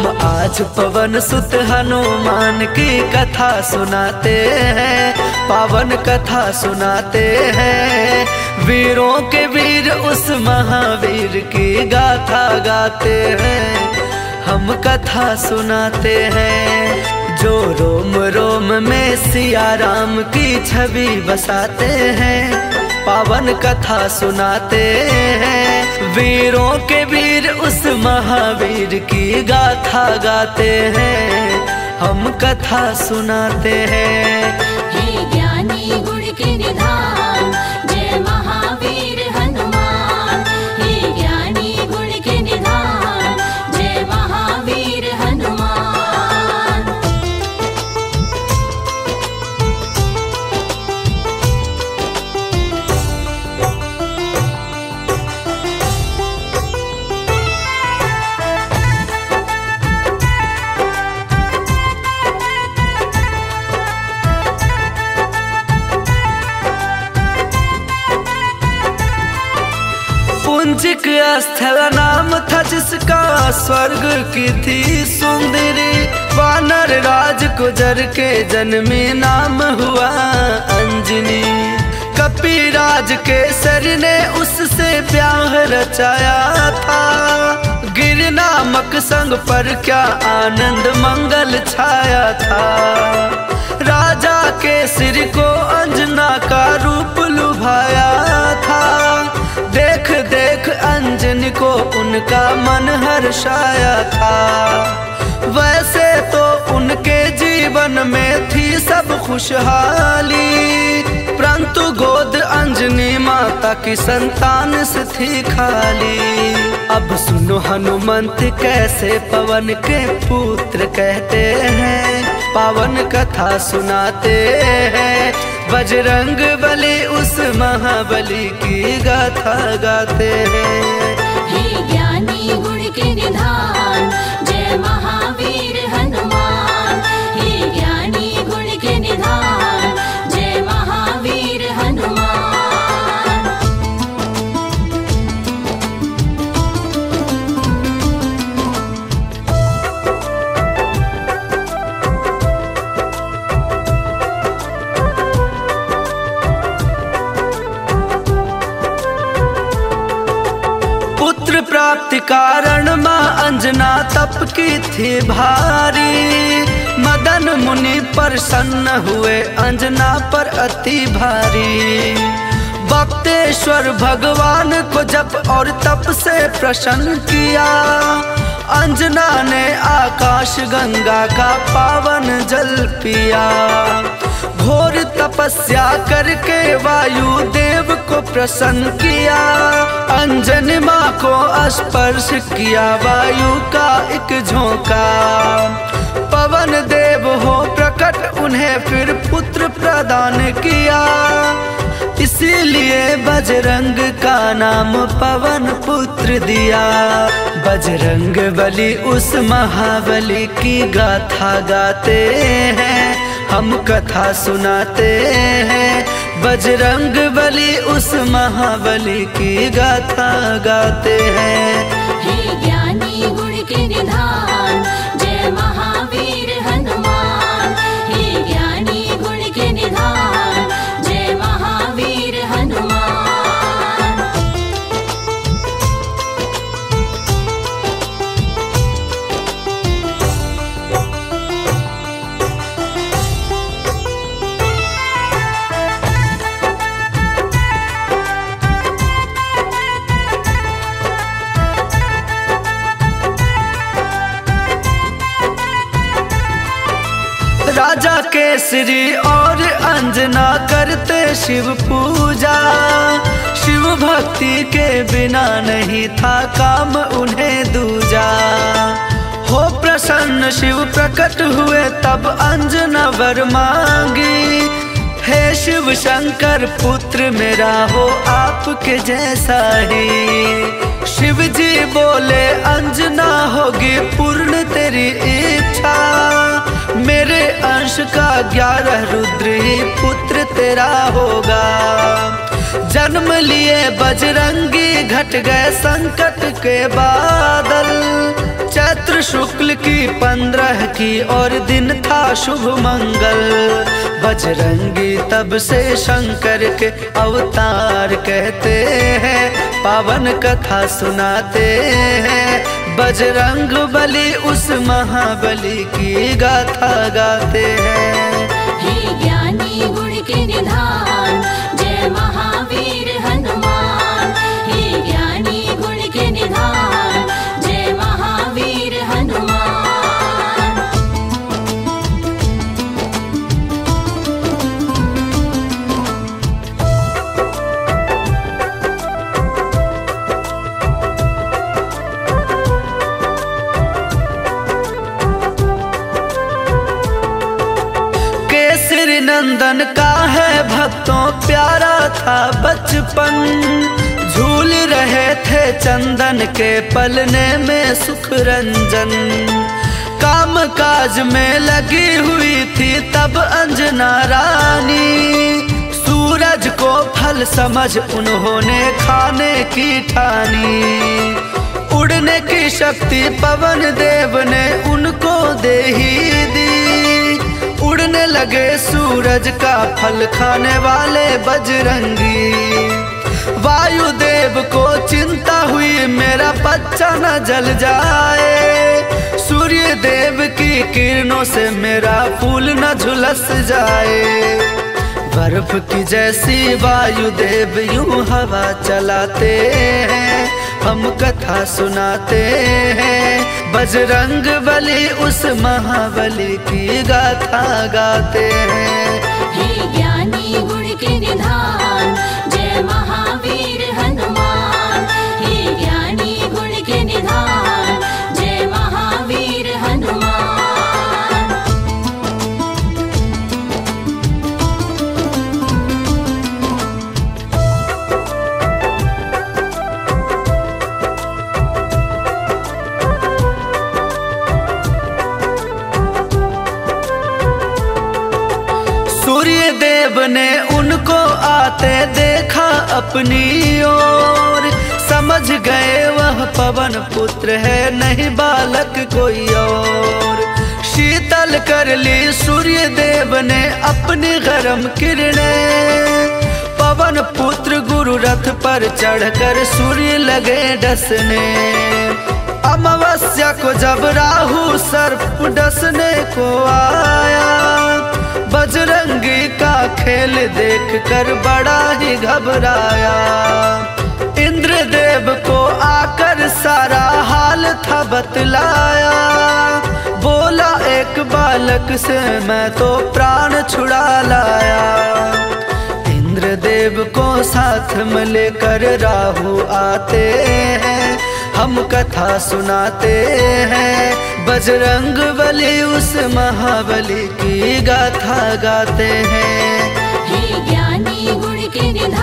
हम आज पवन सुत हनुमान की कथा सुनाते हैं, पावन कथा सुनाते हैं। वीरों के वीर उस महावीर की गाथा गाते हैं, हम कथा सुनाते हैं। जो रोम रोम में सिया राम की छवि बसाते हैं, पावन कथा सुनाते हैं। वीरों के वीर उस महावीर की गाथा गाते हैं, हम कथा सुनाते हैं। हे ज्ञानी गुण के निधान, जय महावीर हनुमान। हे ज्ञानी गुण के निधान, जय महावीर हनुमान। पुंजिक स्थल नाम था जिसका, स्वर्ग की थी सुंदरी। वानर राज गुजर के जन्मी, नाम हुआ अंजनी। कपिराज केसर ने उससे ब्याह रचाया था, गिर नामक संग पर क्या आनंद मंगल छाया था। राजा केसरी को अंजना का रूप लुभाया था, देख देख अंजनी को उनका मन हर्षाया था। वैसे तो उनके जीवन में थी सब खुशहाली, परंतु गोद अंजनी माता की संतान से थी खाली। अब सुनो हनुमंत कैसे पवन के पुत्र कहते हैं, पावन कथा सुनाते हैं। बजरंग बली उस महाबली की गाथा गाते हैं। हे ज्ञानी गुण के निधान, जय महावीर हनुमान। हे ज्ञानी गुण के निधान, जय महावीर हनुमान। प्राप्ति कारण माँ अंजना तप की थी भारी। मदन मुनि प्रसन्न हुए अंजना पर अति भारी। भक्तेश्वर भगवान को जप और तप से प्रसन्न किया। अंजना ने आकाश गंगा का पावन जल पिया। घोर तपस्या करके वायु देव को प्रसन्न किया। अंजनी माँ को स्पर्श किया वायु का एक झोंका। पवन देव हो प्रकट उन्हें फिर पुत्र प्रदान किया। इसीलिए बजरंग का नाम पवन पुत्र दिया। बजरंग बली उस महाबली की गाथा गाते हैं, हम कथा सुनाते हैं। बजरंग बली उस महाबली की गाथा गाते हैं। हे ज्ञानी गुण के निधान, जय महावीर हनुमान। हे ज्ञानी गुण के निधान, जय महावीर हनुमान। राजा केसरी और अंजना करते शिव पूजा। शिव भक्ति के बिना नहीं था काम उन्हें दूजा। हो प्रसन्न शिव प्रकट हुए तब अंजना वर मांगी। हे शिव शंकर पुत्र मेरा हो आपके जैसा ही। शिव जी बोले अंजना होगी पूर्ण तेरी इच्छा। मेरे अंश का 11 रुद्र ही पुत्र तेरा होगा। जन्म लिए बजरंगी घट गए संकट के बादल। चैत्र शुक्ल की 15 की और दिन था शुभ मंगल। बजरंगी तब से शंकर के अवतार कहते हैं, पावन कथा सुनाते हैं। बजरंग बली उस महाबली की गाथा गाते हैं। हे ज्ञानी गुण के निधान, जय महावीर हनुमान। हे ज्ञानी गुण के निधान, जय महावीर हनुमान। केसरी नंदन का है भक्तों प्यारा था बचपन। झूल रहे थे चंदन के पलने में सुख रंजन। काम काज में लगी हुई थी तब अंजना रानी। सूरज को फल समझ उन्होंने खाने की ठानी। उड़ने की शक्ति पवन देव ने उनको दे ही दी। उड़ने लगे सूरज का फल खाने वाले बजरंगी। वायुदेव को चिंता हुई मेरा बच्चा न जल जाए। सूर्य देव की किरणों से मेरा फूल न झुलस जाए। बर्फ की जैसी वायुदेव यूं हवा चलाते हैं, हम कथा सुनाते हैं। बजरंग बली उस महाबली की गाथा गाते हैं। हे ज्ञानी गुण के निधान, जय महावीर हनुमान। हे ज्ञानी गुण के निधान, जय महावीर हनुमान। सूर्य देव ने उनको आते देखा अपनी ओर। समझ गए वह पवन पुत्र है, नहीं बालक कोई और। शीतल कर ली सूर्य देव ने अपनी गरम किरणें। पवन पुत्र गुरु रथ पर चढ़कर सूर्य लगे डसने। अमावस्या को जब राहु सर्प डसने को आया, बजरंगी का खेल देखकर बड़ा ही घबराया। इंद्रदेव को आकर सारा हाल था बतलाया। बोला एक बालक से मैं तो प्राण छुड़ा लाया। इंद्रदेव को साथ में लेकर राहु आते हैं, हम कथा सुनाते हैं। बजरंग बली उस महाबली की गाथा गाते हैं। हे ज्ञानी गुण के निधान,